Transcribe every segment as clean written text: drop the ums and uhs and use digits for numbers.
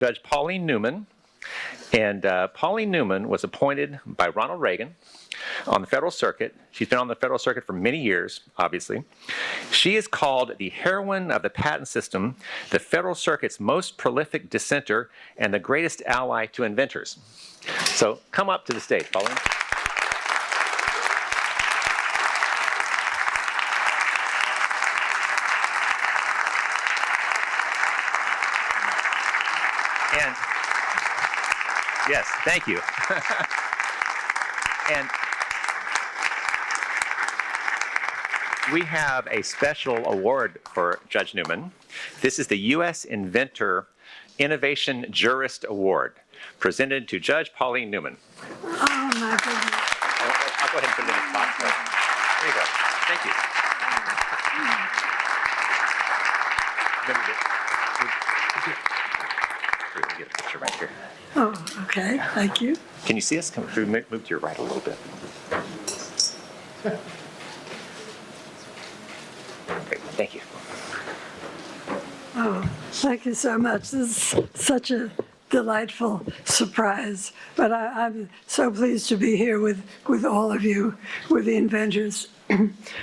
Judge Pauline Newman. And Pauline Newman was appointed by Ronald Reagan on the federal circuit. She's been on the federal circuit for many years, obviously. She is called the heroine of the patent system, the federal circuit's most prolific dissenter, and the greatest ally to inventors. So come up to the stage, Pauline. And yes, thank you. And we have a special award for Judge Newman. This is the U.S. Inventor Innovation Jurist Award, presented to Judge Pauline Newman. Oh, my goodness. I'll go ahead and put it in the box. There you go. Thank you. Here, we'll get a picture right here. Oh, okay. Thank you. Can you see us? Can we move to your right a little bit? Great, thank you. Oh, thank you so much. This is such a delightful surprise. But I'm so pleased to be here with all of you, with the inventors.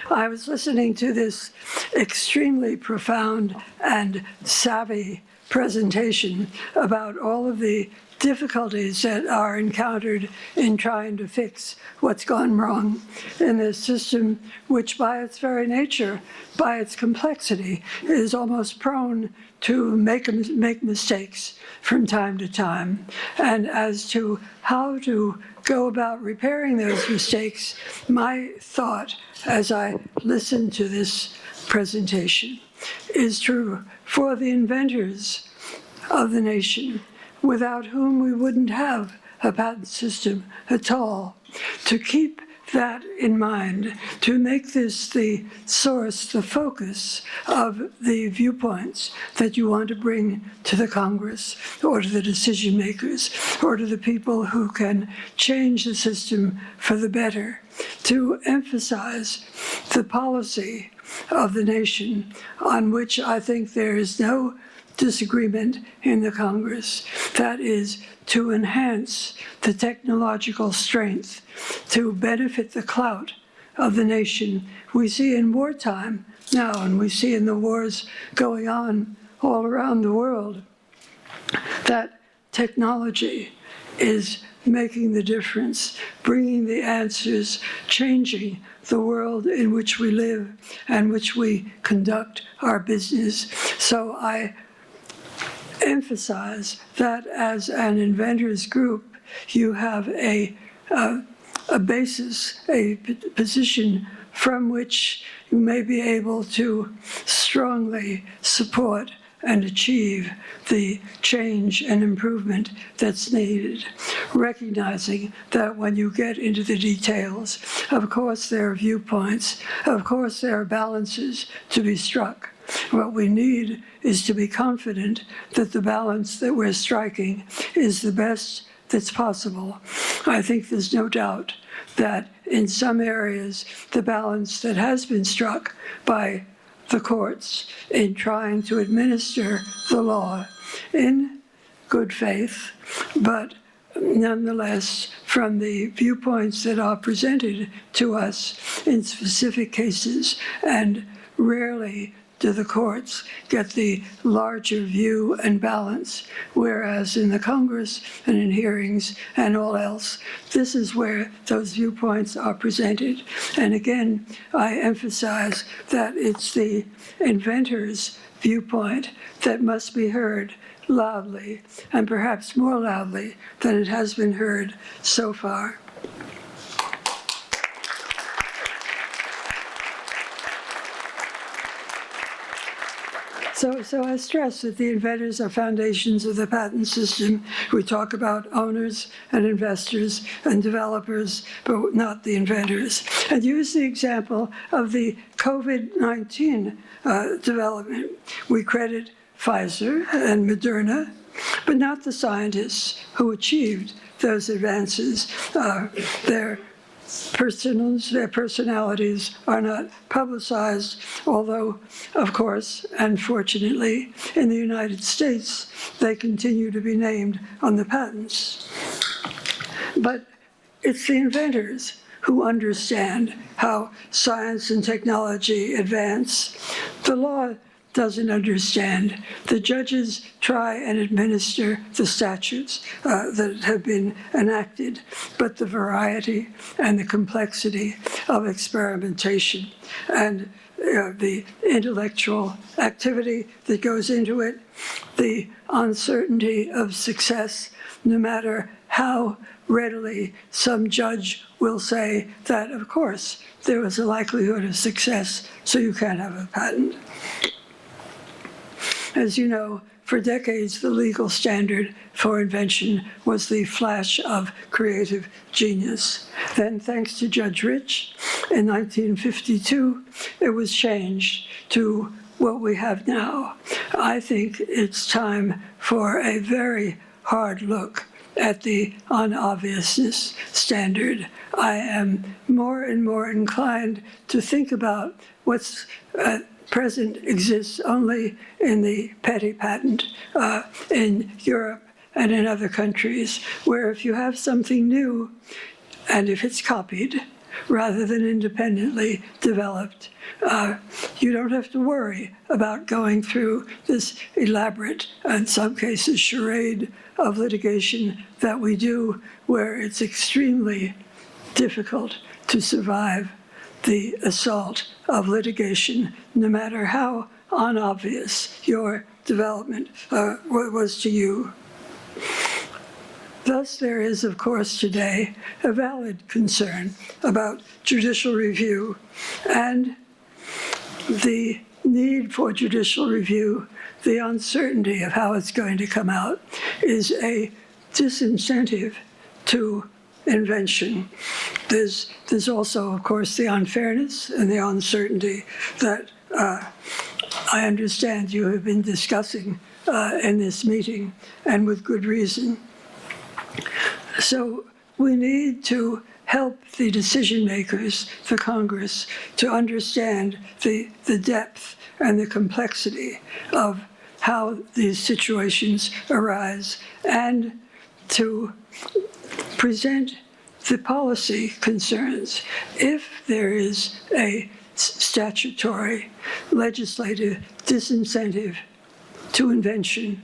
I was listening to this extremely profound and savvy presentation about all of the difficulties that are encountered in trying to fix what's gone wrong in this system, which by its very nature, by its complexity, is almost prone to make mistakes from time to time. And as to how to go about repairing those mistakes, my thought as I listened to this presentation is true for the inventors of the nation, without whom we wouldn't have a patent system at all. To keep that in mind, to make this the source, the focus of the viewpoints that you want to bring to the Congress or to the decision makers or to the people who can change the system for the better, to emphasize the policy of the nation on which I think there is no disagreement in the Congress. That is to enhance the technological strength, to benefit the clout of the nation. We see in wartime now, and we see in the wars going on all around the world, that technology is making the difference, bringing the answers, changing the world in which we live and which we conduct our business. So I emphasize that as an inventors group, you have a basis, a position from which you may be able to strongly support and achieve the change and improvement that's needed, recognizing that when you get into the details, of course there are viewpoints, of course there are balances to be struck. What we need is to be confident that the balance that we're striking is the best that's possible. I think there's no doubt that in some areas, the balance that has been struck by the courts in trying to administer the law in good faith, but nonetheless, from the viewpoints that are presented to us in specific cases, and rarely do the courts get the larger view and balance, whereas in the Congress and in hearings and all else, this is where those viewpoints are presented. And again, I emphasize that it's the inventor's viewpoint that must be heard loudly, and perhaps more loudly than it has been heard so far. So I stress that the inventors are foundations of the patent system. We talk about owners and investors and developers, but not the inventors. And use the example of the COVID-19 development. We credit Pfizer and Moderna, but not the scientists who achieved those advances. They're their personalities are not publicized, although, of course, and fortunately, in the United States, they continue to be named on the patents. But it's the inventors who understand how science and technology advance. The law doesn't understand. The judges try and administer the statutes that have been enacted, but the variety and the complexity of experimentation and the intellectual activity that goes into it, the uncertainty of success, no matter how readily some judge will say that, of course, there was a likelihood of success, so you can't have a patent. As you know, for decades, the legal standard for invention was the flash of creative genius. Then, thanks to Judge Rich, in 1952, it was changed to what we have now. I think it's time for a very hard look at the unobviousness standard. I am more and more inclined to think about what's present exists only in the petty patent in Europe and in other countries, where if you have something new, and if it's copied rather than independently developed, you don't have to worry about going through this elaborate, in some cases, charade of litigation that we do, where it's extremely difficult to survive the assault of litigation, no matter how unobvious your development was to you. Thus, there is, of course, today a valid concern about judicial review and the need for judicial review. The uncertainty of how it's going to come out is a disincentive to invention. There's also, of course, the unfairness and the uncertainty that I understand you have been discussing in this meeting, and with good reason. So we need to help the decision makers, the Congress, to understand the depth and the complexity of how these situations arise, and to present the policy concerns. If there is a statutory, legislative disincentive to invention,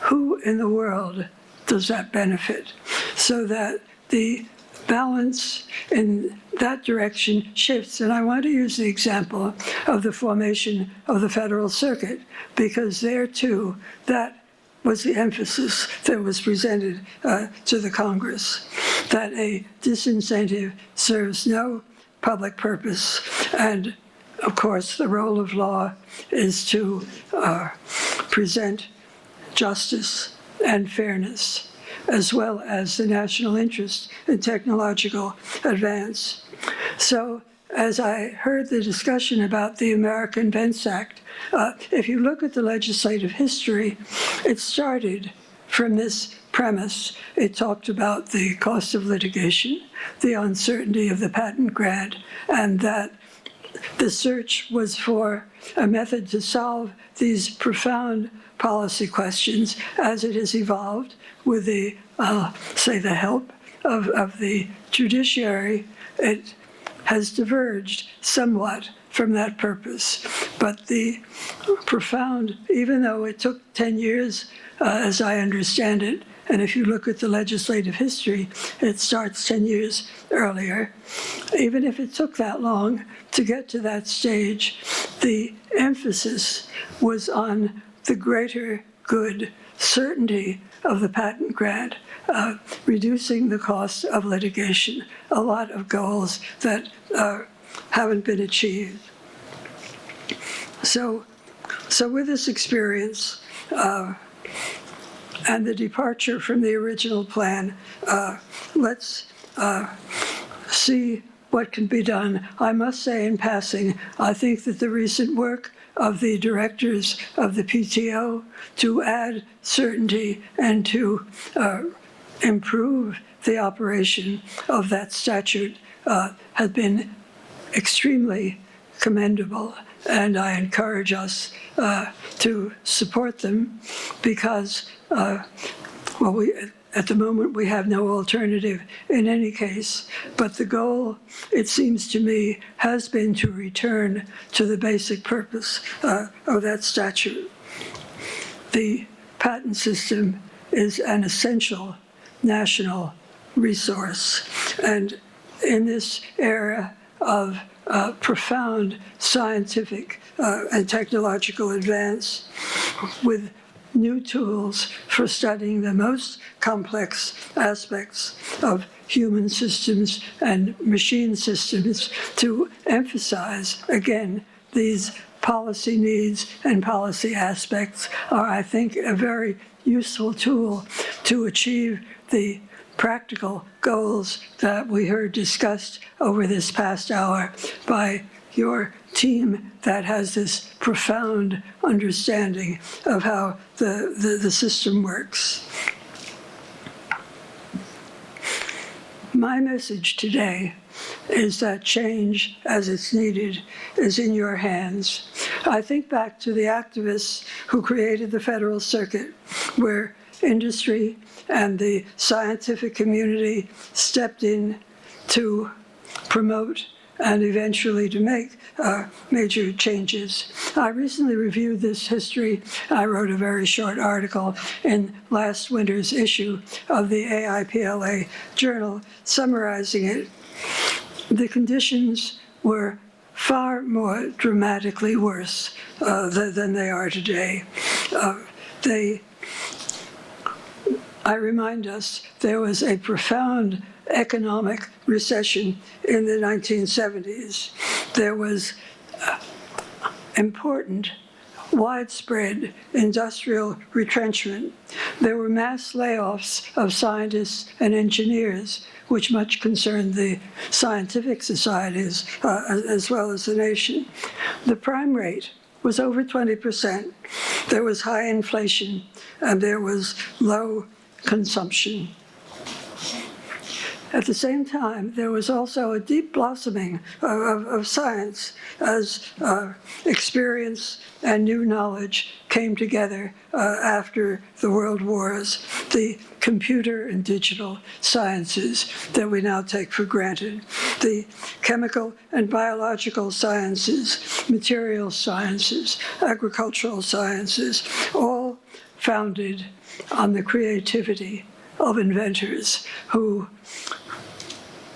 who in the world does that benefit? So that the balance in that direction shifts. And I want to use the example of the formation of the Federal Circuit, because there too, that was the emphasis that was presented to the Congress, that a disincentive serves no public purpose. And of course, the role of law is to present justice and fairness, as well as the national interest in technological advance. So as I heard the discussion about the American Invents Act, if you look at the legislative history, it started from this premise. It talked about the cost of litigation, the uncertainty of the patent grant, and that the search was for a method to solve these profound policy questions as it has evolved with the, say, the help of the judiciary. It has diverged somewhat from that purpose. But the profound, even though it took 10 years, as I understand it, and if you look at the legislative history, it starts 10 years earlier. Even if it took that long to get to that stage, the emphasis was on the greater good, certainty of the patent grant, reducing the cost of litigation, a lot of goals that haven't been achieved. So with this experience and the departure from the original plan, let's see what can be done. I must say in passing, I think that the recent work of the directors of the PTO to add certainty and to improve the operation of that statute has been extremely commendable, and I encourage us to support them because, at the moment, we have no alternative in any case, but the goal, it seems to me, has been to return to the basic purpose of that statute. The patent system is an essential national resource, and in this era of profound scientific and technological advance, with new tools for studying the most complex aspects of human systems and machine systems, to emphasize, again, these policy needs and policy aspects are, I think, a very useful tool to achieve the practical goals that we heard discussed over this past hour by your team that has this profound understanding of how the system works. My message today is that change, as it's needed, is in your hands. I think back to the activists who created the Federal Circuit, where industry and the scientific community stepped in to promote and eventually to make major changes. I recently reviewed this history. I wrote a very short article in last winter's issue of the AIPLA Journal summarizing it. The conditions were far more dramatically worse than they are today. I remind us there was a profound economic recession in the 1970s. There was important, widespread industrial retrenchment. There were mass layoffs of scientists and engineers, which much concerned the scientific societies as well as the nation. The crime rate was over 20%. There was high inflation, and there was low consumption. At the same time, there was also a deep blossoming of science as experience and new knowledge came together after the world wars. The computer and digital sciences that we now take for granted, the chemical and biological sciences, material sciences, agricultural sciences, all founded on the creativity of inventors who,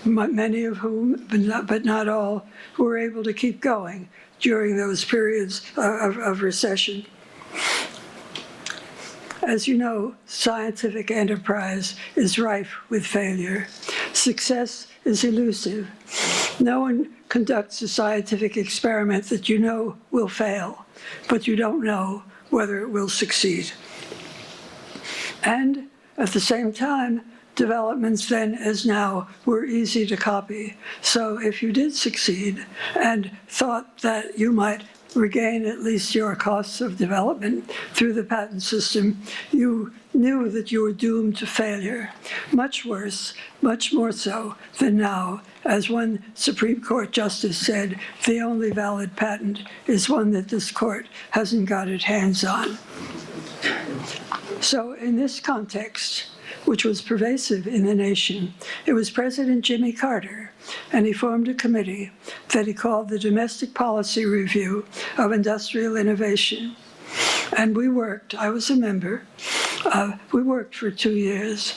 many of whom, but not all, were able to keep going during those periods of recession. As you know, scientific enterprise is rife with failure. Success is elusive. No one conducts a scientific experiment that you know will fail, but you don't know whether it will succeed. And at the same time, developments then as now were easy to copy. So if you did succeed and thought that you might regain at least your costs of development through the patent system, you knew that you were doomed to failure. Much worse, much more so than now. As one Supreme Court justice said, the only valid patent is one that this court hasn't got its hands on. So in this context, which was pervasive in the nation, it was President Jimmy Carter, and he formed a committee that he called the Domestic Policy Review of Industrial Innovation. And we worked, I was a member, we worked for 2 years.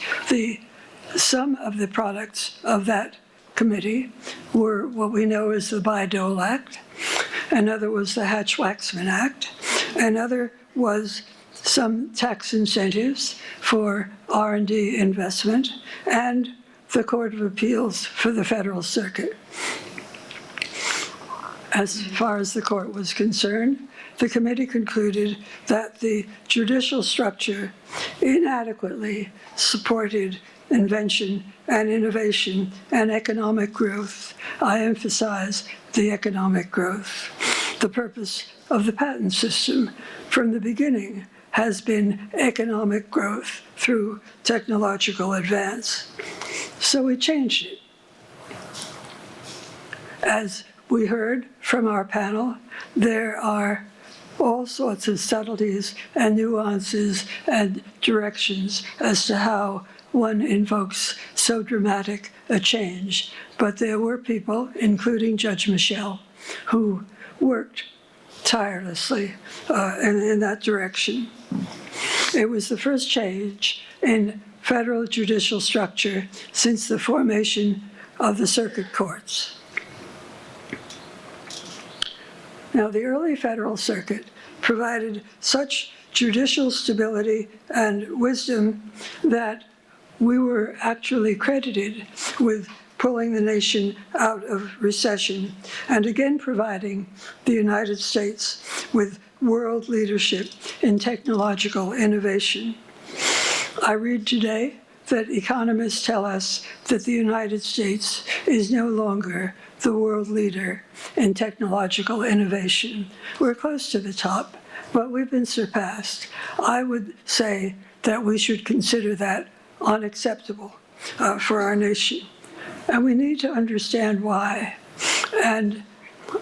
Some of the products of that committee were what we know as the Bayh-Dole Act, another was the Hatch-Waxman Act, another was some tax incentives for R&D investment, and the Court of Appeals for the Federal Circuit. As far as the court was concerned, the committee concluded that the judicial structure inadequately supported invention and innovation and economic growth. I emphasize the economic growth. The purpose of the patent system from the beginning has been economic growth through technological advance. So we changed it. As we heard from our panel, there are all sorts of subtleties and nuances and directions as to how one invokes so dramatic a change. But there were people, including Judge Michel, who worked tirelessly in that direction. It was the first change in federal judicial structure since the formation of the circuit courts. Now, the early federal circuit provided such judicial stability and wisdom that we were actually credited with pulling the nation out of recession and again providing the United States with world leadership in technological innovation. I read today that economists tell us that the United States is no longer the world leader in technological innovation. We're close to the top, but we've been surpassed. I would say that we should consider that unacceptable for our nation. And we need to understand why. And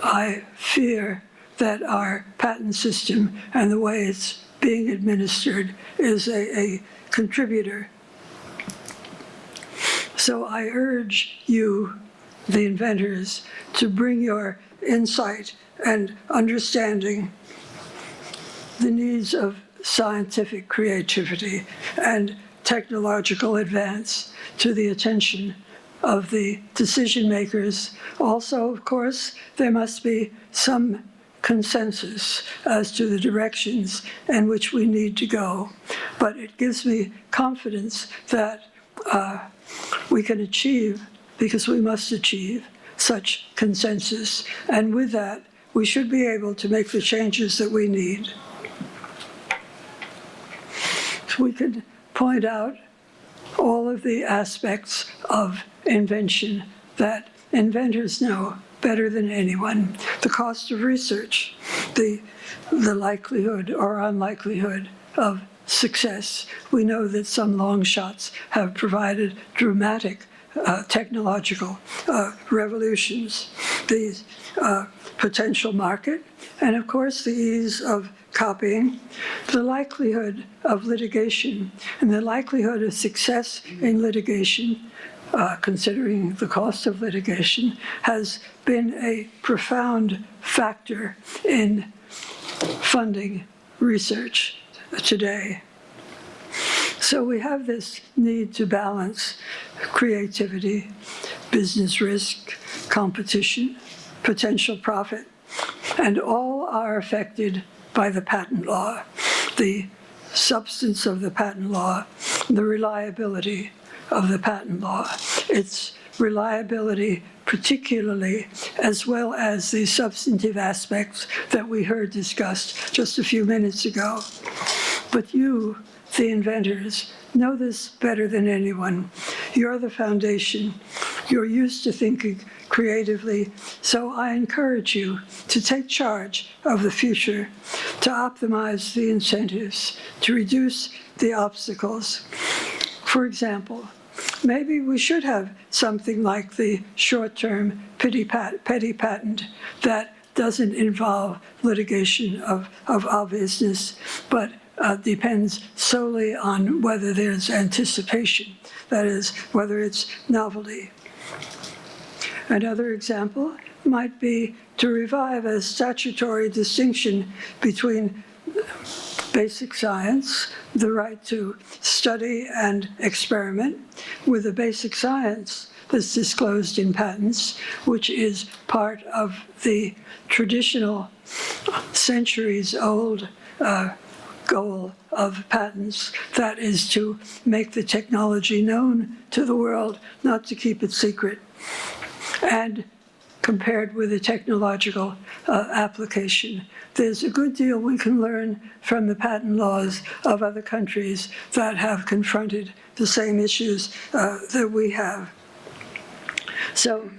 I fear that our patent system and the way it's being administered is a contributor. So I urge you, the inventors, to bring your insight and understanding the needs of scientific creativity and technological advance to the attention of the decision makers. Also, of course, there must be some consensus as to the directions in which we need to go. But it gives me confidence that we can achieve, because we must achieve, such consensus. And with that, we should be able to make the changes that we need. So we could point out all of the aspects of invention that inventors know better than anyone. The cost of research, the likelihood or unlikelihood of success. We know that some long shots have provided dramatic technological revolutions, the potential market, and of course the ease of copying, the likelihood of litigation, and the likelihood of success in litigation, considering the cost of litigation, has been a profound factor in funding research today. So we have this need to balance creativity, business risk, competition, potential profit, and all are affected by the patent law, the substance of the patent law, the reliability of the patent law, its reliability particularly, as well as the substantive aspects that we heard discussed just a few minutes ago. But you, the inventors, know this better than anyone. You're the foundation. You're used to thinking creatively, so I encourage you to take charge of the future, to optimize the incentives, to reduce the obstacles. For example, maybe we should have something like the short-term petty patent that doesn't involve litigation of obviousness, but depends solely on whether there's anticipation, that is, whether it's novelty. Another example might be to revive a statutory distinction between basic science, the right to study and experiment, with the basic science that's disclosed in patents, which is part of the traditional centuries-old goal of patents, that is to make the technology known to the world, not to keep it secret. And compared with the technological application, there's a good deal we can learn from the patent laws of other countries that have confronted the same issues that we have. So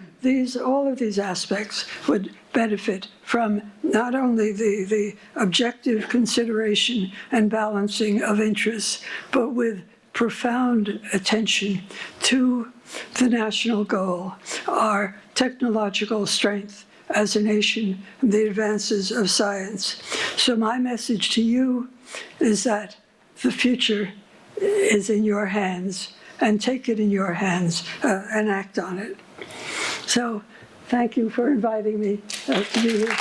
all of these aspects would benefit from not only the objective consideration and balancing of interests, but with profound attention to the national goal, our technological strength as a nation, and the advances of science. So my message to you is that the future is in your hands, and take it in your hands and act on it. So thank you for inviting me to be here.